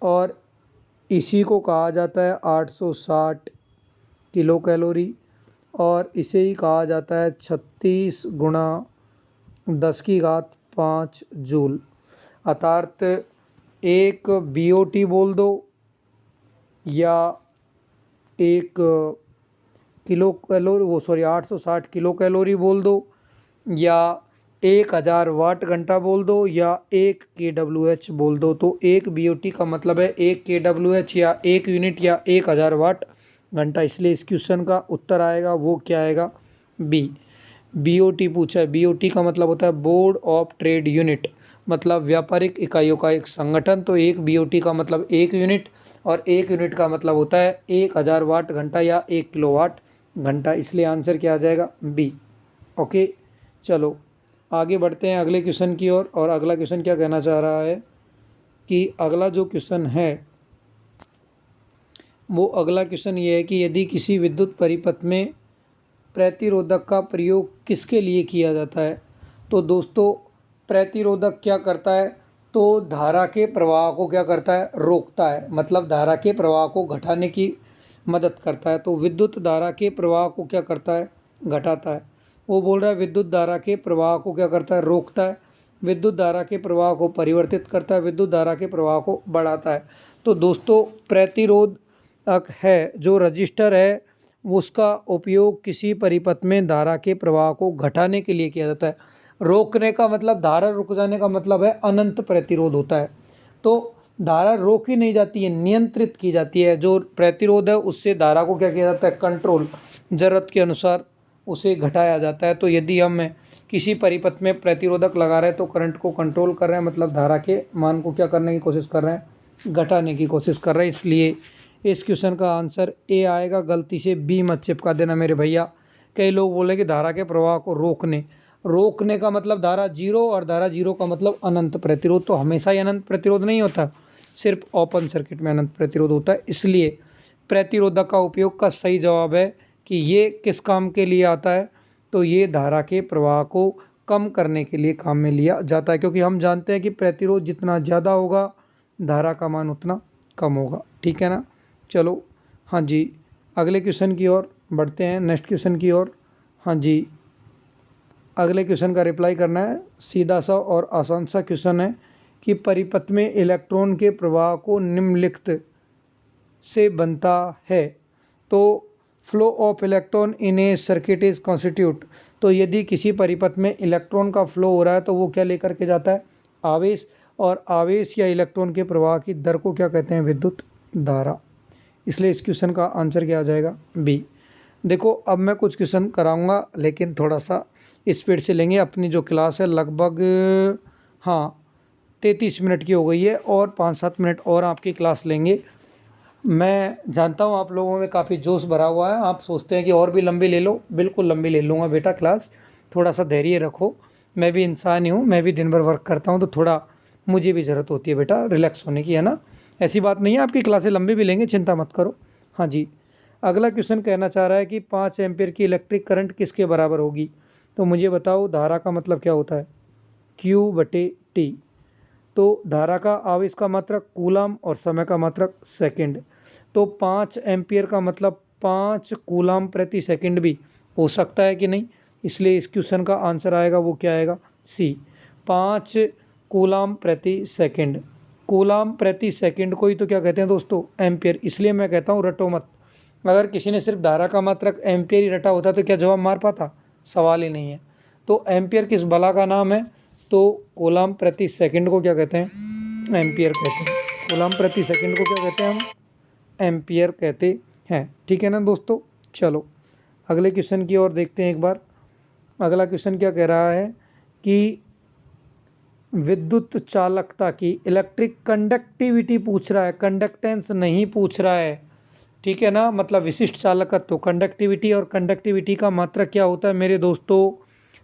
और इसी को कहा जाता है 860 किलो कैलोरी। और इसे ही कहा जाता है 36 गुणा 10⁵ जूल। अर्थात एक BOT बोल दो या एक किलो कैलोरी 860 किलो कैलोरी बोल दो या 1000 वाट घंटा बोल दो या 1 kWh बोल दो। तो एक BOT का मतलब है 1 kWh या 1 यूनिट या 1000 वाट घंटा। इसलिए इस क्वेश्चन का उत्तर आएगा वो क्या आएगा, बी। BOT पूछा है, BOT का मतलब होता है बोर्ड ऑफ ट्रेड यूनिट, मतलब व्यापारिक इकाइयों का एक संगठन। तो एक BOT का मतलब 1 यूनिट और 1 यूनिट का मतलब होता है 1000 वाट घंटा या 1 किलोवाट घंटा। इसलिए आंसर क्या आ जाएगा, बी। ओके, चलो आगे बढ़ते हैं अगले क्वेश्चन की ओर। और अगला क्वेश्चन क्या कहना चाह रहा है कि अगला जो क्वेश्चन है वो अगला क्वेश्चन ये है कि यदि किसी विद्युत परिपथ में प्रतिरोधक का प्रयोग किसके लिए किया जाता है। तो दोस्तों प्रतिरोधक क्या करता है, तो धारा के प्रवाह को क्या करता है, रोकता है, मतलब धारा के प्रवाह को घटाने की मदद करता है। तो विद्युत धारा के प्रवाह को क्या करता है, घटाता है। वो बोल रहा है विद्युत धारा के प्रवाह को क्या करता है, रोकता है, विद्युत धारा के प्रवाह को परिवर्तित करता है, विद्युत धारा के प्रवाह को बढ़ाता है। तो दोस्तों प्रतिरोधक है जो रजिस्टर है उसका उपयोग किसी परिपथ में धारा के प्रवाह को घटाने के लिए किया जाता है। रोकने का मतलब, धारा रुक जाने का मतलब है अनंत प्रतिरोध होता है। तो धारा रोकी नहीं जाती है, नियंत्रित की जाती है। जो प्रतिरोध है उससे धारा को क्या किया जाता है, कंट्रोल, ज़रूरत के अनुसार उसे घटाया जाता है। तो यदि हम किसी परिपथ में प्रतिरोधक लगा रहे हैं तो करंट को कंट्रोल कर रहे हैं, मतलब धारा के मान को क्या करने की कोशिश कर रहे हैं, घटाने की कोशिश कर रहे हैं। इसलिए इस क्वेश्चन का आंसर ए आएगा। गलती से बी मत चिपका देना मेरे भैया। कई लोग बोले कि धारा के प्रवाह को रोकने का मतलब धारा जीरो, और धारा जीरो का मतलब अनंत प्रतिरोध। तो हमेशा ही अनंत प्रतिरोध नहीं होता, सिर्फ ओपन सर्किट में अनंत प्रतिरोध होता है। इसलिए प्रतिरोधक का उपयोग का सही जवाब है कि ये किस काम के लिए आता है, तो ये धारा के प्रवाह को कम करने के लिए काम में लिया जाता है। क्योंकि हम जानते हैं कि प्रतिरोध जितना ज़्यादा होगा धारा का मान उतना कम होगा। ठीक है ना। चलो हाँ जी, अगले क्वेश्चन की ओर बढ़ते हैं, नेक्स्ट क्वेश्चन की ओर। हाँ जी, अगले क्वेश्चन का रिप्लाई करना है। सीधा सा और आसान सा क्वेश्चन है कि परिपथ में इलेक्ट्रॉन के प्रवाह को निम्नलिखित से बनता है। तो flow of electron in A circuit is constitute. तो यदि किसी परिपथ में इलेक्ट्रॉन का फ्लो हो रहा है तो वो क्या लेकर के जाता है, आवेश। और आवेश या इलेक्ट्रॉन के प्रवाह की दर को क्या कहते हैं, विद्युत धारा। इसलिए इस क्वेश्चन का आंसर क्या आ जाएगा, बी। देखो अब मैं कुछ क्वेश्चन कराऊंगा लेकिन थोड़ा सा स्पीड से लेंगे। अपनी जो क्लास है लगभग 33 मिनट की हो गई है और 5-7 मिनट और आपकी क्लास लेंगे। मैं जानता हूँ आप लोगों में काफ़ी जोश भरा हुआ है, आप सोचते हैं कि और भी लंबी ले लो। बिल्कुल लंबी ले लूँगा बेटा क्लास, थोड़ा सा धैर्य रखो। मैं भी इंसान ही हूँ, मैं भी दिन भर वर्क करता हूँ, तो थोड़ा मुझे भी ज़रूरत होती है बेटा रिलैक्स होने की, है ना। ऐसी बात नहीं है, आपकी क्लासें लंबी भी लेंगे, चिंता मत करो। हाँ जी, अगला क्वेश्चन कहना चाह रहा है कि 5 एम्पीयर की इलेक्ट्रिक करंट किसके बराबर होगी। तो मुझे बताओ धारा का मतलब क्या होता है, Q/T। तो धारा का आवेश का मात्रक कूलम और समय का मात्रक सेकंड। तो 5 एम्पीयर का मतलब 5 कूलम प्रति सेकंड भी हो सकता है कि नहीं। इसलिए इस क्वेश्चन का आंसर आएगा वो क्या आएगा, सी, 5 कूलम प्रति सेकंड। कूलम प्रति सेकंड को ही तो क्या कहते हैं दोस्तों, एम्पीयर। इसलिए मैं कहता हूँ रटो मत। अगर किसी ने सिर्फ धारा का मात्रक एम्पीयर ही रटा होता तो क्या जवाब मार पाता, सवाल ही नहीं है। तो एम्पीयर किस बला का नाम है, तो कूलम प्रति सेकंड को क्या कहते हैं, एम्पीयर कहते हैं। कूलम प्रति सेकंड को क्या कहते हैं हम, एम्पीयर कहते हैं। ठीक है ना दोस्तों। चलो अगले क्वेश्चन की ओर देखते हैं एक बार। अगला क्वेश्चन क्या कह रहा है कि विद्युत चालकता की इलेक्ट्रिक कंडक्टिविटी पूछ रहा है, कंडक्टेंस नहीं पूछ रहा है। ठीक है ना, मतलब विशिष्ट चालकत्व। कंडक्टिविटी और कंडक्टिविटी का मात्रक क्या होता है मेरे दोस्तों,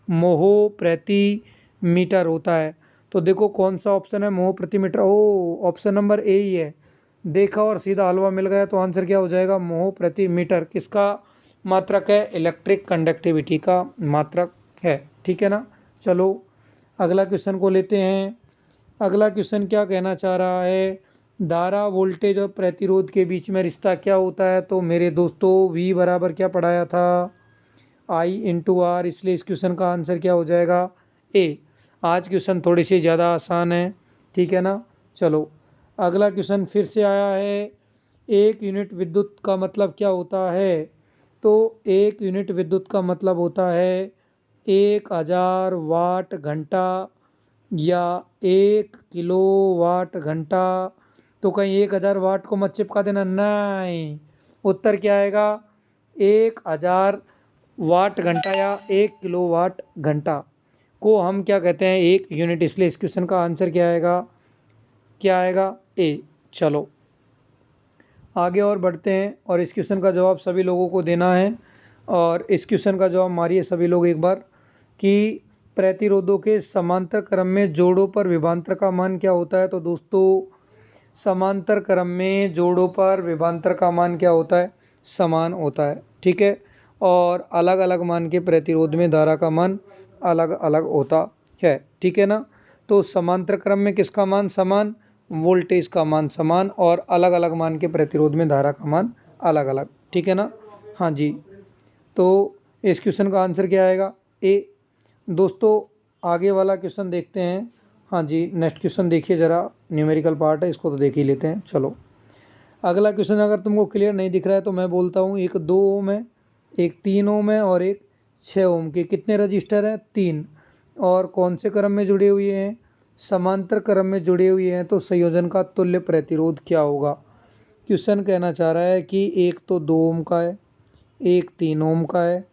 मोह प्रति मीटर होता है। तो देखो कौन सा ऑप्शन है, मोह प्रति metre. Oh, option number A ही है। देखा और सीधा हलवा मिल गया। तो आंसर क्या हो जाएगा, मोह प्रति मीटर। किसका मात्रक है, इलेक्ट्रिक कंडक्टिविटी का मात्रक है। ठीक है ना। चलो अगला क्वेश्चन को लेते हैं। अगला क्वेश्चन क्या कहना चाह रहा है, धारा वोल्टेज और प्रतिरोध के बीच में रिश्ता क्या होता है। तो मेरे दोस्तों V बराबर क्या पढ़ाया था, I/R, इसलिए इस क्वेश्चन का आंसर क्या हो जाएगा? ए। आज क्वेश्चन थोड़ी सी ज़्यादा आसान है, ठीक है ना। चलो अगला क्वेश्चन फिर से आया है। एक यूनिट विद्युत का मतलब क्या होता है? तो एक यूनिट विद्युत का मतलब होता है 1000 वाट घंटा या 1 किलोवाट घंटा। तो कहीं 1000 वाट को मत चिपका देना, नहीं। उत्तर क्या आएगा? 1000 वाट घंटा या 1 किलोवाट घंटा को हम क्या कहते हैं? एक यूनिट। इसलिए इस क्वेश्चन का आंसर क्या आएगा? क्या आएगा? ए। चलो आगे और बढ़ते हैं और इस क्वेश्चन का जवाब सभी लोगों को देना है। और इस क्वेश्चन का जवाब मारिए सभी लोग एक बार कि प्रतिरोधों के समांतर क्रम में जोड़ों पर विभवांतर का मान क्या होता है? तो दोस्तों समांतर क्रम में जोड़ों पर विभवांतर का मान क्या होता है? समान होता है, ठीक है। और अलग अलग मान के प्रतिरोध में धारा का मान अलग अलग होता है, ठीक है ना। तो समांतर क्रम में किसका मान समान? वोल्टेज का मान समान, और अलग अलग मान के प्रतिरोध में धारा का मान अलग अलग, ठीक है ना। हाँ जी, तो इस क्वेश्चन का आंसर क्या आएगा? ए। दोस्तों आगे वाला क्वेश्चन देखते हैं। हाँ जी, नेक्स्ट क्वेश्चन देखिए ज़रा, न्यूमेरिकल पार्ट है, इसको तो देख ही लेते हैं। चलो अगला क्वेश्चन अगर तुमको क्लियर नहीं दिख रहा है तो मैं बोलता हूँ। एक 2 ओम है, एक 3 ओम है और एक 6 ओम के कितने रजिस्टर हैं? 3। और कौन से क्रम में जुड़े हुए हैं? समांतर क्रम में जुड़े हुए हैं। तो संयोजन का तुल्य प्रतिरोध क्या होगा? क्वेश्चन कहना चाह रहा है कि एक तो 2 ओम का है, एक 3 ओम का है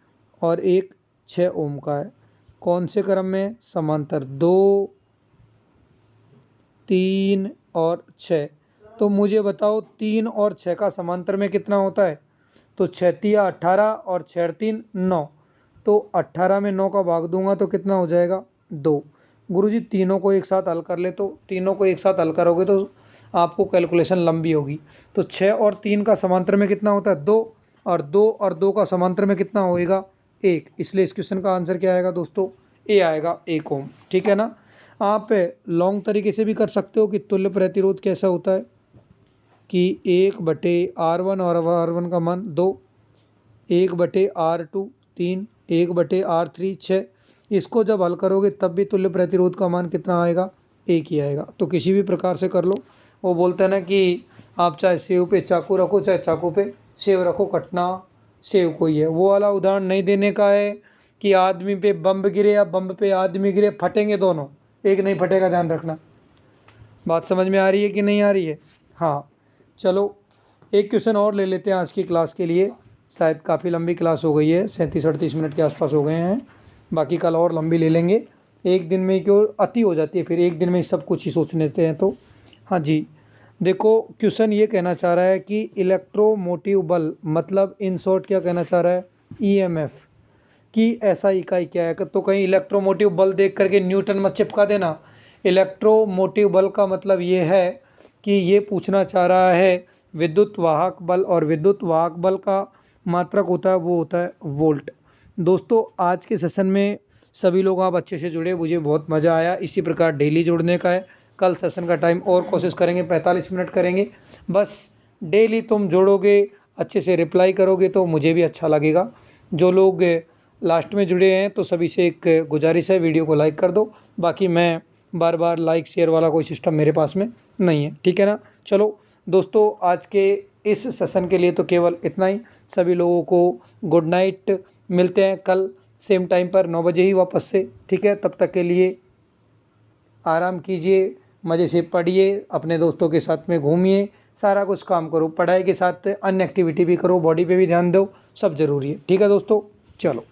और एक 6 ओम का है। कौन से क्रम में? समांतर। 2, 3 और 6। तो मुझे बताओ 3 और 6 का समांतर में कितना होता है? तो 6 तिया 18 और 6 3 9। तो 18 में 9 का भाग दूंगा तो कितना हो जाएगा? 2। गुरुजी तीनों को एक साथ हल कर ले, तो तीनों को एक साथ हल करोगे तो आपको कैलकुलेशन लंबी होगी। तो 6 और 3 का समांतर में कितना होता है? 2। और 2 और 2 का समांतर में कितना होएगा? 1। इसलिए इस क्वेश्चन का आंसर क्या आएगा दोस्तों? ए आएगा, 1 ओम, ठीक है ना। आप लॉन्ग तरीके से भी कर सकते हो कि तुल्य प्रतिरोध कैसा होता है कि 1/R1 और R1 का मान 2, 1/R2 3, 1/R3 6। इसको जब हल करोगे तब भी तुल्य प्रतिरोध का मान कितना आएगा? 1 ही आएगा। तो किसी भी प्रकार से कर लो। वो बोलते हैं ना कि आप चाहे सेव पे चाकू रखो, चाहे चाकू पे सेव रखो, कटना सेव को ही है। वो वाला उदाहरण नहीं देने का है कि आदमी पे बम गिरे या बम पे आदमी गिरे, फटेंगे दोनों, एक नहीं फटेगा, ध्यान रखना। बात समझ में आ रही है कि नहीं आ रही है? हाँ चलो एक क्वेश्चन और ले लेते हैं आज की क्लास के लिए। शायद काफ़ी लंबी क्लास हो गई है, 37-38 मिनट के आसपास हो गए हैं। बाकी कल और लंबी ले लेंगे। एक दिन में क्यों अति हो जाती है, फिर एक दिन में सब कुछ ही सोच लेते हैं। तो हाँ जी, देखो क्वेश्चन ये कहना चाह रहा है कि इलेक्ट्रोमोटिव बल, मतलब इन शॉर्ट क्या कहना चाह रहा है? ईएमएफ की ऐसा इकाई क्या है? तो कहीं इलेक्ट्रोमोटिव बल देख करके न्यूटन मत चिपका देना। इलेक्ट्रोमोटिव बल का मतलब ये है कि ये पूछना चाह रहा है विद्युत वाहक बल, और विद्युत वाहक बल का मात्रक होता है वो होता है वोल्ट। दोस्तों आज के सेशन में सभी लोग आप अच्छे से जुड़े, मुझे बहुत मज़ा आया। इसी प्रकार डेली जुड़ने का है। कल सेशन का टाइम और कोशिश करेंगे 45 मिनट करेंगे। बस डेली तुम जोड़ोगे, अच्छे से रिप्लाई करोगे तो मुझे भी अच्छा लगेगा। जो लोग लास्ट में जुड़े हैं तो सभी से एक गुजारिश है, वीडियो को लाइक कर दो। बाकी मैं बार बार लाइक शेयर वाला कोई सिस्टम मेरे पास में नहीं है, ठीक है ना। चलो दोस्तों आज के इस सेशन के लिए तो केवल इतना ही। सभी लोगों को गुड नाइट। मिलते हैं कल सेम टाइम पर 9 बजे ही वापस से, ठीक है। तब तक के लिए आराम कीजिए, मज़े से पढ़िए, अपने दोस्तों के साथ में घूमिए, सारा कुछ काम करो, पढ़ाई के साथ अन्य एक्टिविटी भी करो, बॉडी पे भी ध्यान दो, सब ज़रूरी है, ठीक है दोस्तों। चलो।